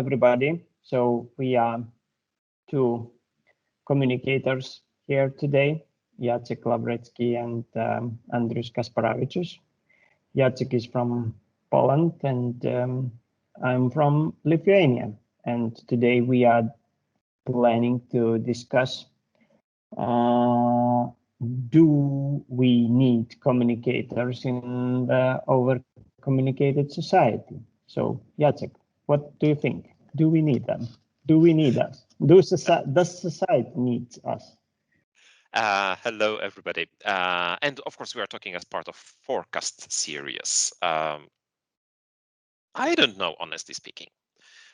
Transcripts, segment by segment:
everybody. So we are two communicators here today, Jacek Ławrecki and Andrius Kasparavičius. Jacek is from Poland and I'm from Lithuania. And today we are planning to discuss do we need communicators in the over-communicated society? So, Jacek, what do you think? Do we need them? Do we need us? Does society need us? Hello, everybody. And of course, we are talking as part of Forecast series. I don't know, honestly speaking.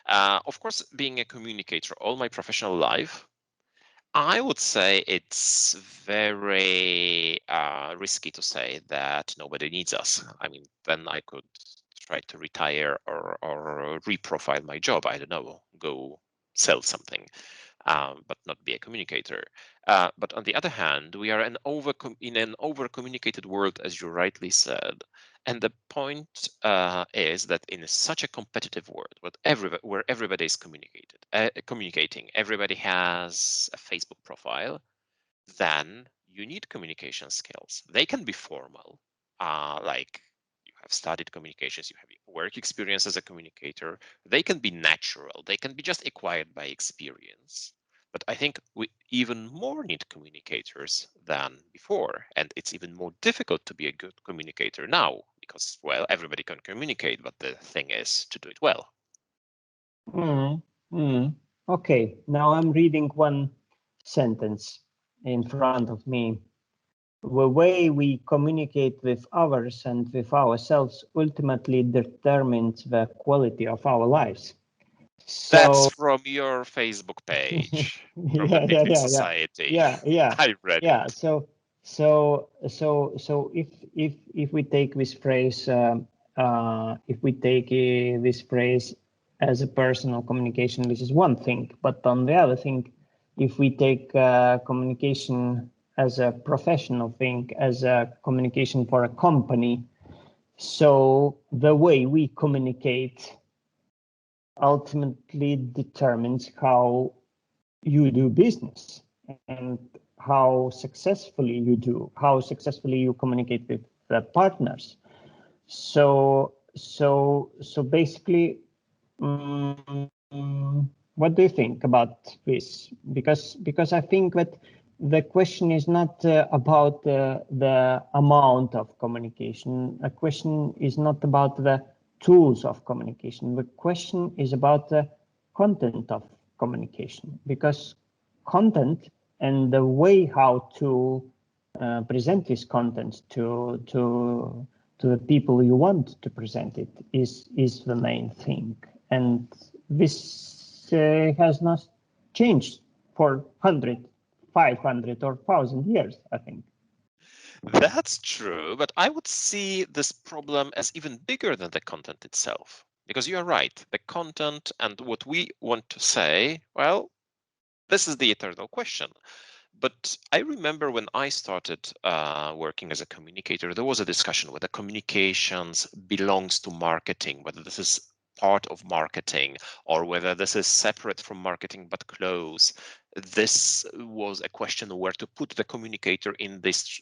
Of course, being a communicator all my professional life, I would say it's very risky to say that nobody needs us. I mean, then I could try to retire or reprofile my job. I don't know, go sell something, but not be a communicator. But on the other hand, we are in an over-communicated world, as you rightly said. And the point is that in such a competitive world, where everybody is communicating, everybody has a Facebook profile, then you need communication skills. They can be formal, like you have studied communications, you have work experience as a communicator. They can be natural. They can be just acquired by experience. But I think we even more need communicators than before. And it's even more difficult to be a good communicator now because, well, everybody can communicate, but the thing is to do it well. Okay, now I'm reading one sentence in front of me. The way we communicate with others and with ourselves ultimately determines the quality of our lives. So, that's from your Facebook page, from the Picnic Society. I read it. So if we take this phrase, this phrase as a personal communication, this is one thing. But on the other thing, if we take communication as a professional thing, as a communication for a company, so the way we communicate ultimately determines how you do business and how successfully you communicate with the partners. So basically, what do you think about this? Because I think that the question is not about the amount of communication. The question is not about the tools of communication. The question is about the content of communication, because content and the way how to present this content to the people you want to present it is the main thing. And this has not changed for 100, 500 or 1,000 years, I think. That's true, but I would see this problem as even bigger than the content itself. Because you are right, the content and what we want to say, well, this is the eternal question. But I remember when I started working as a communicator, there was a discussion whether communications belongs to marketing, whether this is part of marketing or whether this is separate from marketing but close. This was a question where to put the communicator in this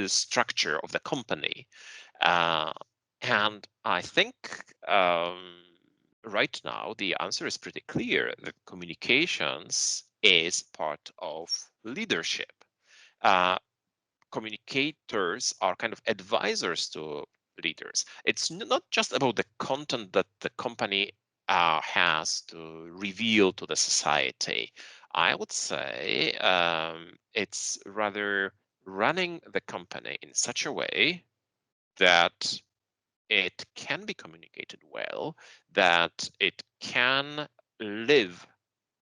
structure of the company. And I think right now the answer is pretty clear. The communications is part of leadership. Communicators are kind of advisors to leaders. It's not just about the content that the company has to reveal to the society. I would say it's rather running the company in such a way that it can be communicated well, that it can live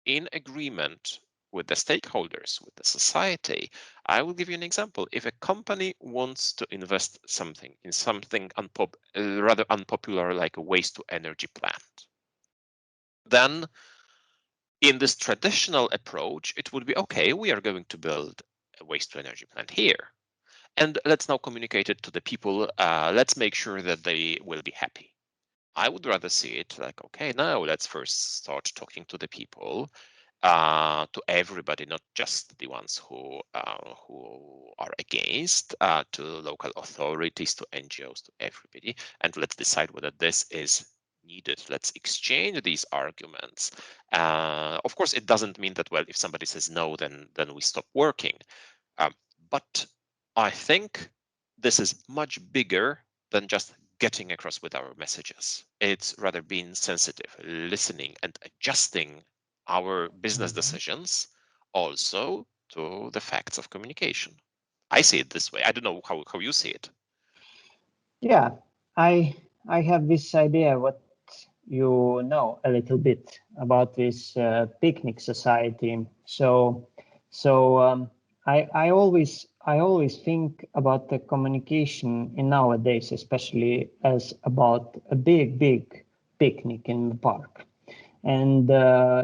in agreement with the stakeholders, with the society. I will give you an example. If a company wants to invest in something rather unpopular like a waste to energy plant, then in this traditional approach, it would be, okay, we are going to build a waste to energy plant here. And let's now communicate it to the people. Let's make sure that they will be happy. I would rather see it like, okay, now let's first start talking to the people, to everybody, not just the ones who are against, to local authorities, to NGOs, to everybody, and let's decide whether this is needed. Let's exchange these arguments. Of course, it doesn't mean that, well, if somebody says no, then we stop working. But I think this is much bigger than just getting across with our messages. It's rather being sensitive, listening, and adjusting our business decisions also to the facts of communication. I see it this way. I don't know how you see it. Yeah, I have this idea what you know a little bit about this picnic society. So I always think about the communication in nowadays, especially as about a big picnic in the park, and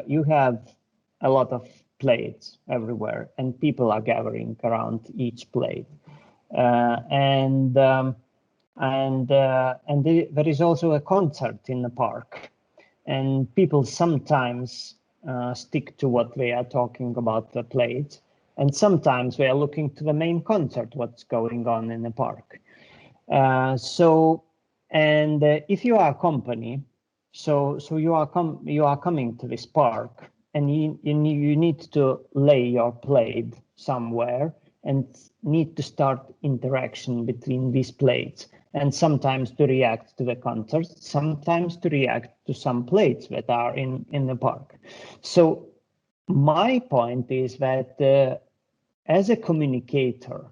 you have a lot of plates everywhere, and people are gathering around each plate, there is also a concert in the park, and people sometimes stick to what they are talking about the plate, and sometimes we are looking to the main concert, what's going on in the park. If you are a company, so you are coming to this park, and you need to lay your plate somewhere and need to start interaction between these plates, and sometimes to react to the concert, sometimes to react to some plates that are in the park. So my point is that as a communicator,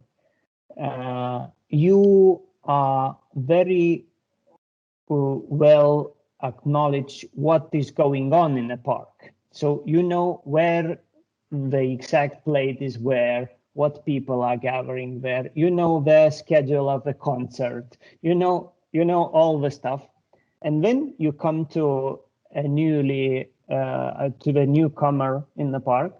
you are very well acknowledge what is going on in the park. So you know where the exact plate is, where, what people are gathering there, you know the schedule of the concert, you know all the stuff. And then you come to a to the newcomer in the park,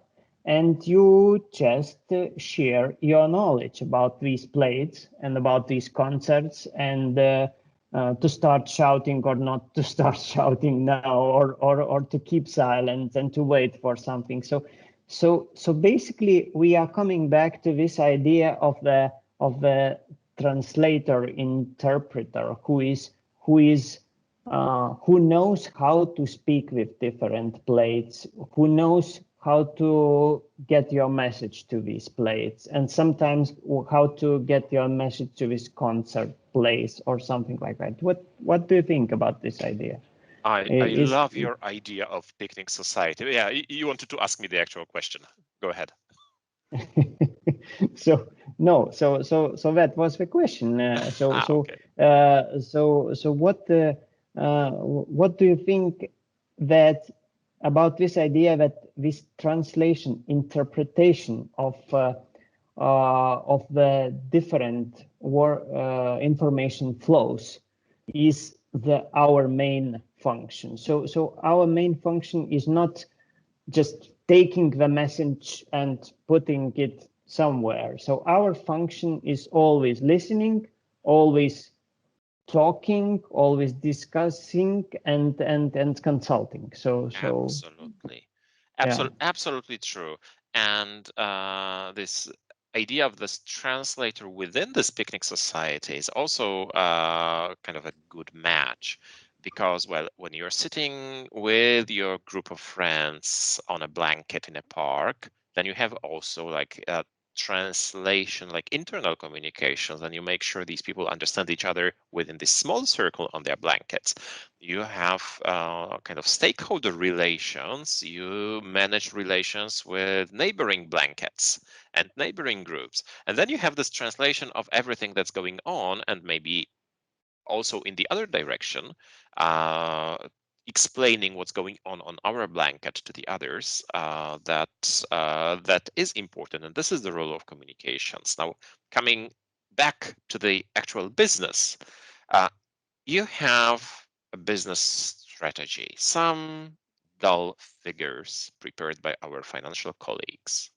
and you just share your knowledge about these plates and about these concerts, and to start shouting or not to start shouting now, or to keep silent and to wait for something. So basically we are coming back to this idea of the translator interpreter, who knows how to speak with different plates, who knows how to get your message to these plates, and sometimes how to get your message to this concert place or something like that. What do you think about this idea? I love your idea of picnic society. Yeah, you wanted to ask me the actual question. Go ahead. So that was the question. Okay. What do you think that about this idea that this translation, interpretation of the different information flows is our main function? So our main function is not just taking the message and putting it somewhere. So our function is always listening, always talking, always discussing, and consulting. So Absolutely. Absolutely true. And this idea of this translator within this picnic society is also kind of a good match, because, well, when you're sitting with your group of friends on a blanket in a park, then you have also like a translation, like internal communications, and you make sure these people understand each other within this small circle on their blankets. You have kind of stakeholder relations. You manage relations with neighboring blankets and neighboring groups. And then you have this translation of everything that's going on, and maybe also in the other direction, explaining what's going on our blanket to the others. That is important, and this is the role of communications. Now, coming back to the actual business, you have a business strategy, some dull figures prepared by our financial colleagues.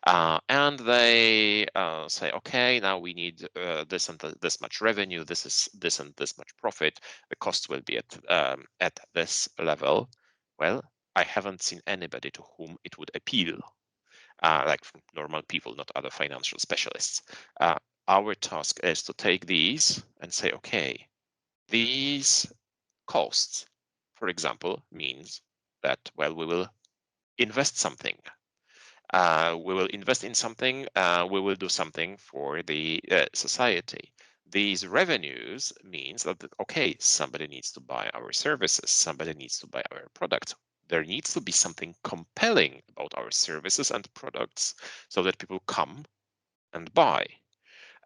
And they say, okay, now we need this and this much revenue, this is this and this much profit, the cost will be at this level. Well, I haven't seen anybody to whom it would appeal, like normal people, not other financial specialists. Our task is to take these and say, okay, these costs, for example, means that, well, we will invest something. We will invest in something, we will do something for the society. These revenues means that, okay, somebody needs to buy our services, somebody needs to buy our products. There needs to be something compelling about our services and products so that people come and buy.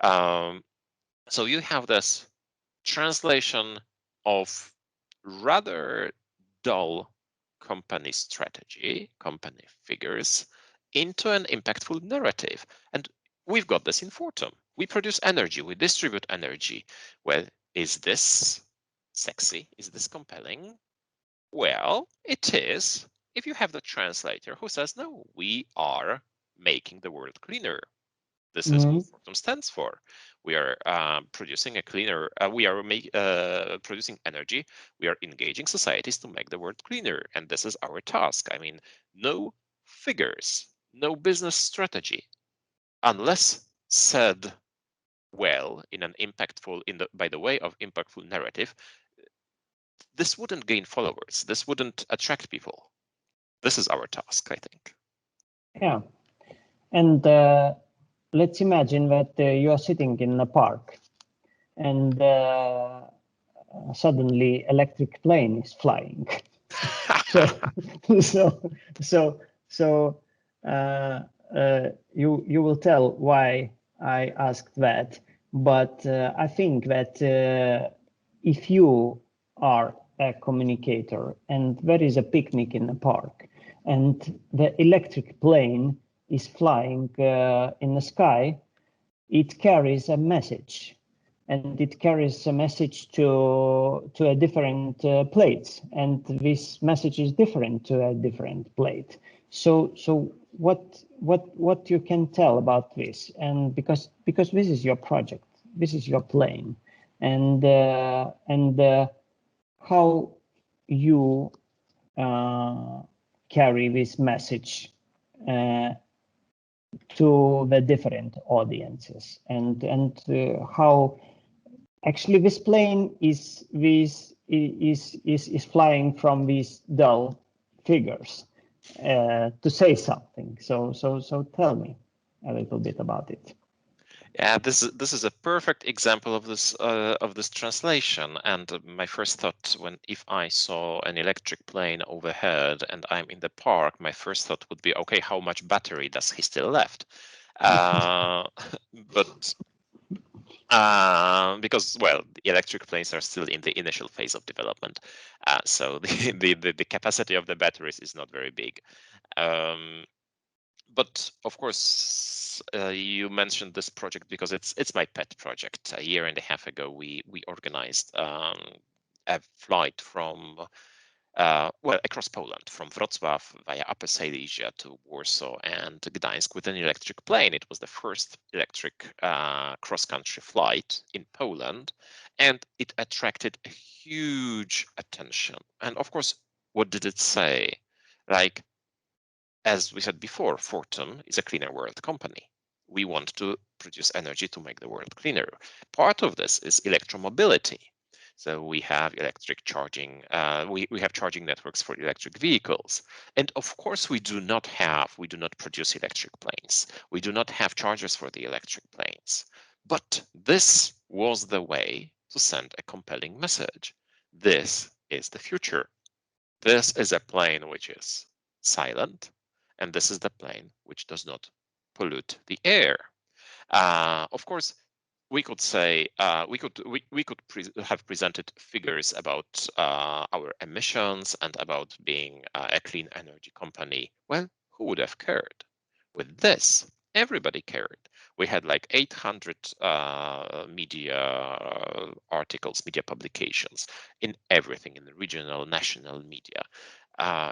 So you have this translation of rather dull company strategy, company figures, into an impactful narrative. And we've got this in Fortum. We produce energy, we distribute energy. Well, is this sexy? Is this compelling? Well, it is if you have the translator who says, no, we are making the world cleaner. This is what Fortum stands for. We are producing a cleaner, we are producing energy. We are engaging societies to make the world cleaner. And this is our task. I mean, no figures, no business strategy, unless said well in an impactful, by the way of impactful narrative, this wouldn't gain followers. This wouldn't attract people. This is our task, I think. Yeah. And let's imagine that you are sitting in a park and suddenly electric plane is flying. You will tell why I asked that, but I think that if you are a communicator and there is a picnic in the park and the electric plane is flying in the sky, it carries a message, and it carries a message to a different plates, and this message is different to a different plate. So what you can tell about this, and because this is your project, this is your plane, and how you carry this message to the different audiences, and how actually this plane is flying from these dull figures to say something. So tell me a little bit about it. Yeah, this is a perfect example of this translation. And my first thought, if I saw an electric plane overhead and I'm in the park, my first thought would be, okay, how much battery does he still left? But because, well, the electric planes are still in the initial phase of development, so the capacity of the batteries is not very big. But of course, you mentioned this project because it's my pet project. A year and a half ago, we organized a flight from across Poland, from Wrocław via Upper Silesia to Warsaw and Gdańsk with an electric plane. It was the first electric cross-country flight in Poland, and it attracted a huge attention. And of course, what did it say? Like, as we said before, Fortum is a cleaner world company. We want to produce energy to make the world cleaner. Part of this is electromobility. So we have electric charging, we have charging networks for electric vehicles. And of course, we do not produce electric planes. We do not have chargers for the electric planes. But this was the way to send a compelling message. This is the future. This is a plane which is silent, and this is the plane which does not pollute the air. Of course, we could say we could have presented figures about our emissions and about being a clean energy company. Well, who would have cared? With this, everybody cared. We had like 800 media articles, media publications in everything, in the regional, national media.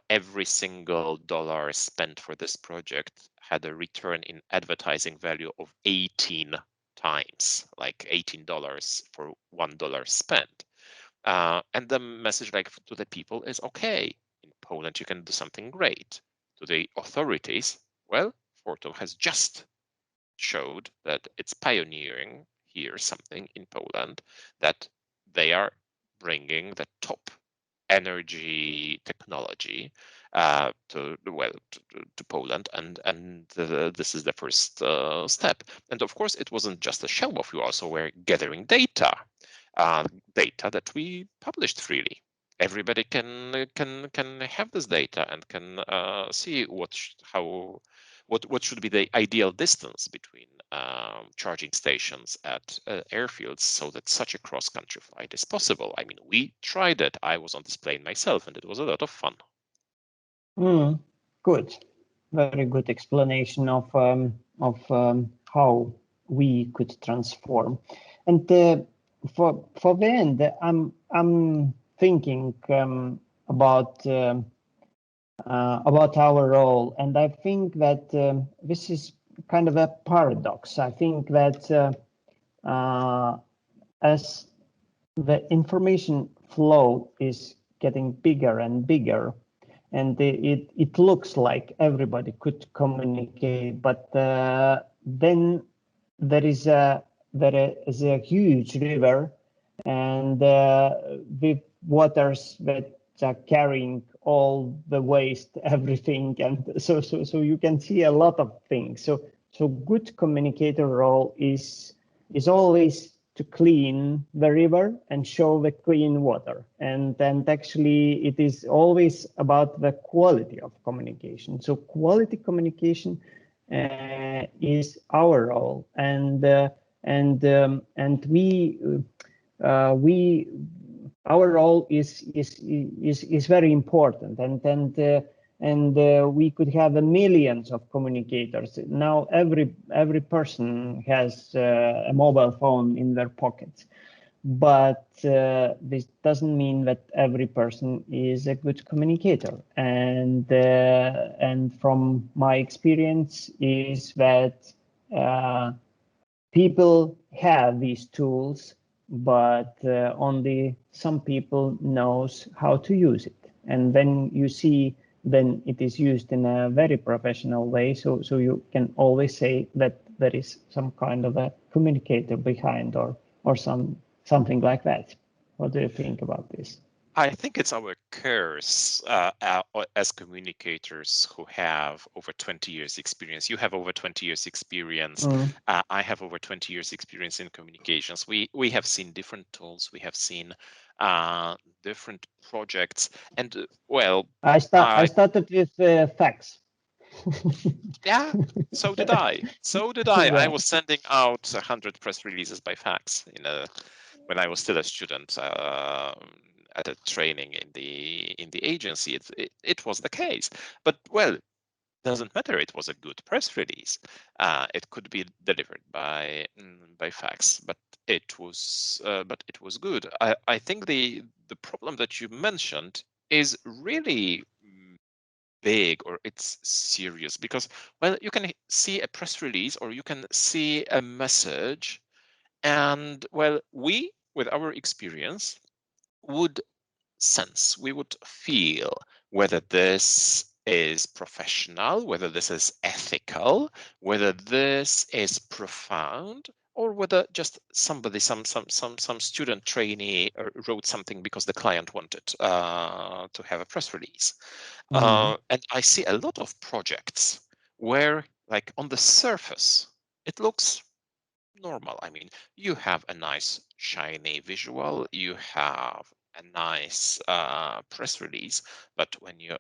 Every single dollar spent for this project had a return in advertising value of 18 times, like $18 for $1 spent. And the message like to the people is, okay, in Poland you can do something great. To the authorities, well, Fortum has just showed that it's pioneering here something in Poland, that they are bringing the top energy technology to Poland, and this is the first step. And of course, it wasn't just a show off. We also were gathering data, data that we published freely. Everybody can have this data and can see what should be the ideal distance between charging stations at airfields so that such a cross-country flight is possible. I mean, we tried it. I was on this plane myself, and it was a lot of fun. Good, very good explanation of how we could transform. And for the end, I'm thinking about our role, and I think that this is kind of a paradox. I think that as the information flow is getting bigger and bigger, and it looks like everybody could communicate, but then there is a huge river, and with waters that are carrying all the waste, everything, and so you can see a lot of things. So good communicator role is always to clean the river and show the clean water, and actually it is always about the quality of communication. So quality communication is our role, and our role is very important, and we could have millions of communicators. Now every person has a mobile phone in their pockets, but this doesn't mean that every person is a good communicator. And from my experience is that people have these tools, but only some people knows how to use it. And then you see, then it is used in a very professional way. So you can always say that there is some kind of a communicator behind, or something like that. What do you think about this? I think it's our curse as communicators who have over 20 years experience. You have over 20 years experience. I have over 20 years experience in communications. We have seen different tools. We have seen different projects. And well, I started with fax. Yeah, so did I. I Yeah. was sending out 100 press releases by fax when I was still a student at a training in the agency. It was the case, but well, doesn't matter. It was a good press release. It could be delivered by fax, but it was good. I think the problem that you mentioned is really big, or it's serious, because well, you can see a press release or you can see a message, and well, we with our experience would we would feel whether this is professional, whether this is ethical, whether this is profound, or whether just somebody, some student trainee wrote something because the client wanted to have a press release. And I see a lot of projects where, like, on the surface, it looks normal. I mean, you have a nice shiny visual, you have a nice press release, but when you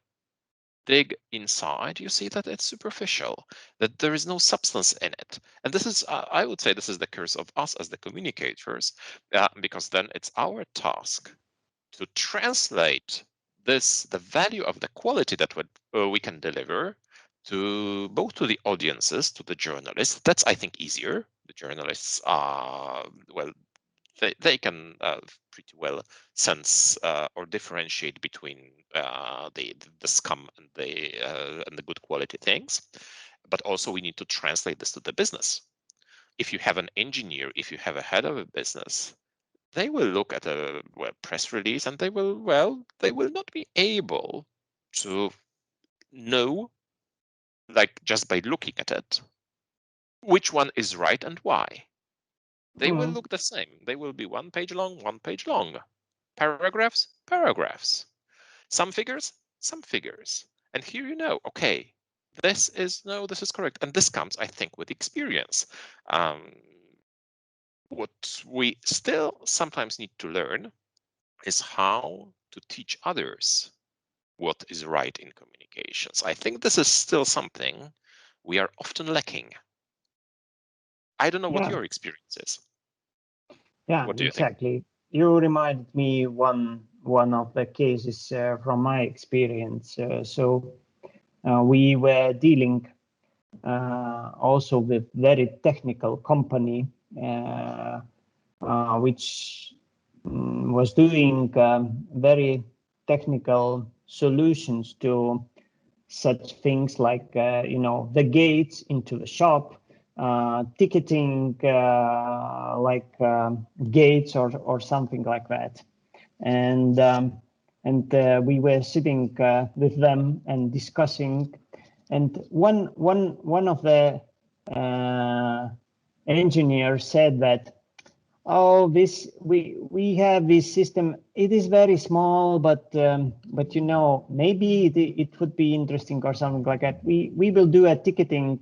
dig inside, you see that it's superficial, that there is no substance in it. And this is, I would say, this is the curse of us as the communicators, because then it's our task to translate the value of the quality that we can deliver to both to the audiences, to the journalists. That's, I think, easier. The journalists are, well, they can pretty well sense or differentiate between the scum and the good quality things. but also we need to translate this to the business. If you have an engineer, if you have a head of a business, they will look at a press release and they will not be able to know, like just by looking at it, which one is right and why. They will look the same. They will be 1 page long, 1 page long. Paragraphs, paragraphs. Some figures, some figures. And here you know, okay, this is correct. And this comes, I think, with experience. What we still sometimes need to learn is how to teach others what is right in communications. I think this is still something we are often lacking. I don't know what your experience is. Yeah, what do you exactly. think? You reminded me one of the cases from my experience. We were dealing also with very technical company which was doing very technical solutions to such things like the gates into the shop, ticketing like gates or something like that. And we were sitting with them and discussing. And one of the engineers said that, oh, we have this system. It is very small, but maybe it would be interesting or something like that. We will do a ticketing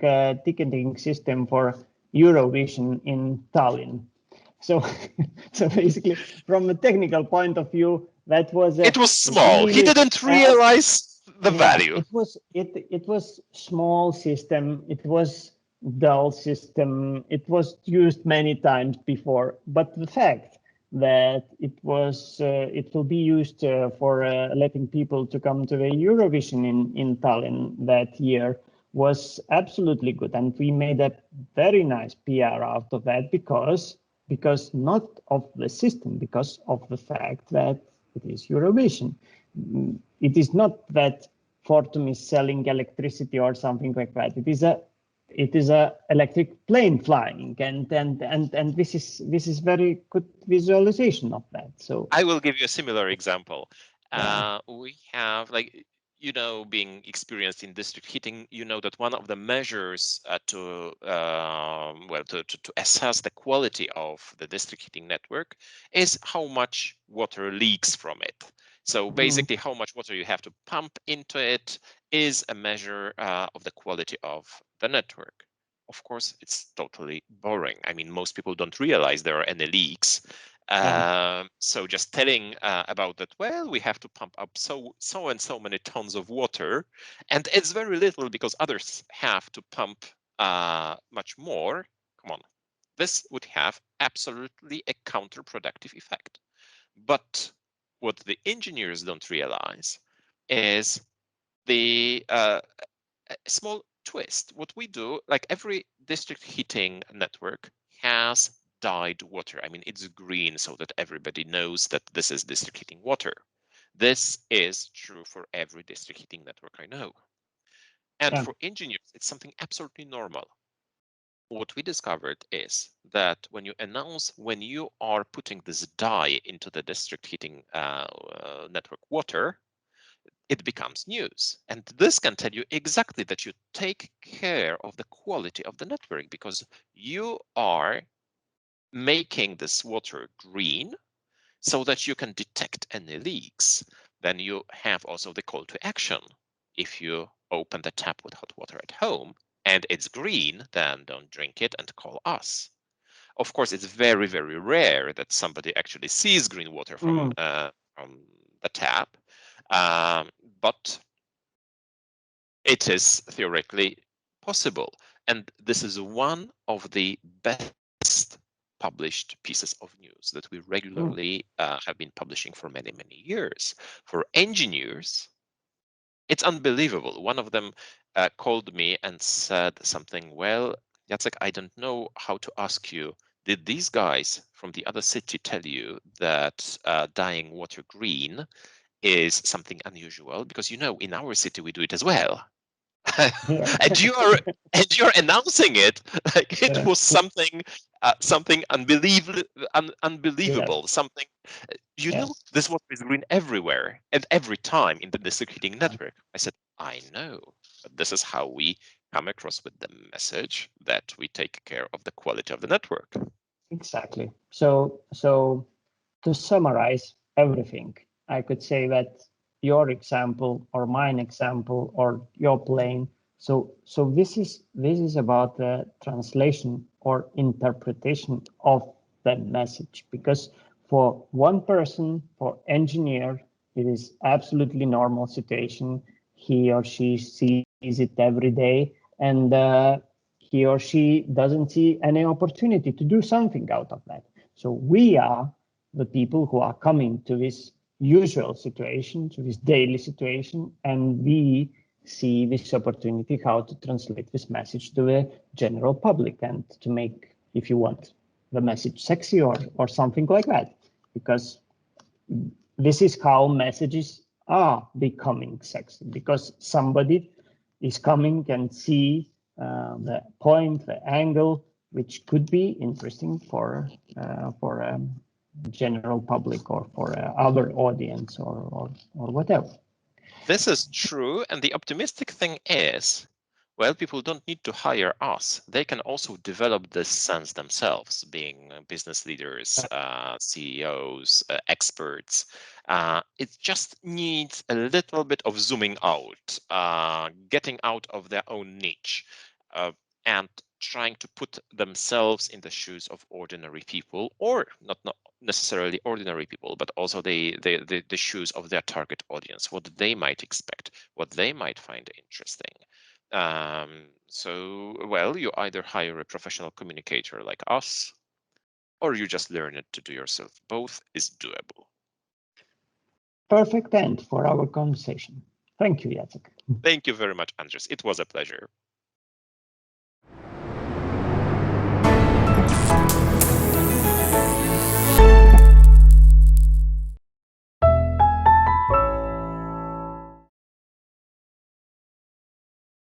system for Eurovision in Tallinn. So so basically, from a technical point of view, that was it was small. He didn't realize the value. It was small system. It was dull system. It was used many times before, but the fact that it will be used for letting people to come to the Eurovision in Tallinn that year was absolutely good, and we made a very nice PR out of that because not of the system, because of the fact that it is Eurovision. It is not that Fortum is selling electricity or something like that. It is a electric plane flying, and this is very good visualization of that. So I will give you a similar example. We have, like, being experienced in district heating, that one of the measures to assess the quality of the district heating network is how much water leaks from it. So basically, how much water you have to pump into it is a measure of the quality of the network. Of course, it's totally boring. I mean, most people don't realize there are any leaks. So just telling about that, well, we have to pump up so and so many tons of water, and it's very little because others have to pump much more. Come on, this would have absolutely a counterproductive effect. But what the engineers don't realize is the small twist. What we do, like every district heating network has dyed water. I mean, it's green so that everybody knows that this is district heating water. This is true for every district heating network I know. And for engineers, it's something absolutely normal. What we discovered is that when you are putting this dye into the district heating network water, it becomes news. And this can tell you exactly that you take care of the quality of the network because you are making this water green so that you can detect any leaks. Then you have also the call to action. If you open the tap with hot water at home and it's green, then don't drink it and call us. Of course, it's very, very rare that somebody actually sees green water from the tap, but it is theoretically possible. And this is one of the best published pieces of news that we regularly have been publishing for many, many years. For engineers, it's unbelievable. One of them called me and said something, well, Jacek, I don't know how to ask you. Did these guys from the other city tell you that dyeing water green is something unusual? Because, in our city, we do it as well. and you're announcing it like it was something unbelievable. Yes. Something you know. Yes. This was green everywhere and every time in the district heating network. I said, I know, but this is how we come across with the message that we take care of the quality of the network. Exactly. So to summarize everything, I could say that your example or mine example or your plane. So this is about the translation or interpretation of the message, because for one person, for engineer, it is absolutely normal situation. He or she sees it every day, and he or she doesn't see any opportunity to do something out of that. So we are the people who are coming to this usual situation, to this daily situation, and we see this opportunity how to translate this message to the general public and to make, if you want, the message sexy or something like that, because this is how messages are becoming sexy, because somebody is coming and see the point, the angle, which could be interesting for general public or for other audience or whatever. This is true, and the optimistic thing is, well, people don't need to hire us. They can also develop this sense themselves, being business leaders, CEOs, experts. It just needs a little bit of zooming out, getting out of their own niche, and trying to put themselves in the shoes of ordinary people, or not necessarily ordinary people, but also the shoes of their target audience, what they might expect, what they might find interesting. So, well, you either hire a professional communicator like us, or you just learn it to do yourself. Both is doable. Perfect end for our conversation. Thank you, Jacek. Thank you very much, Andrius. It was a pleasure.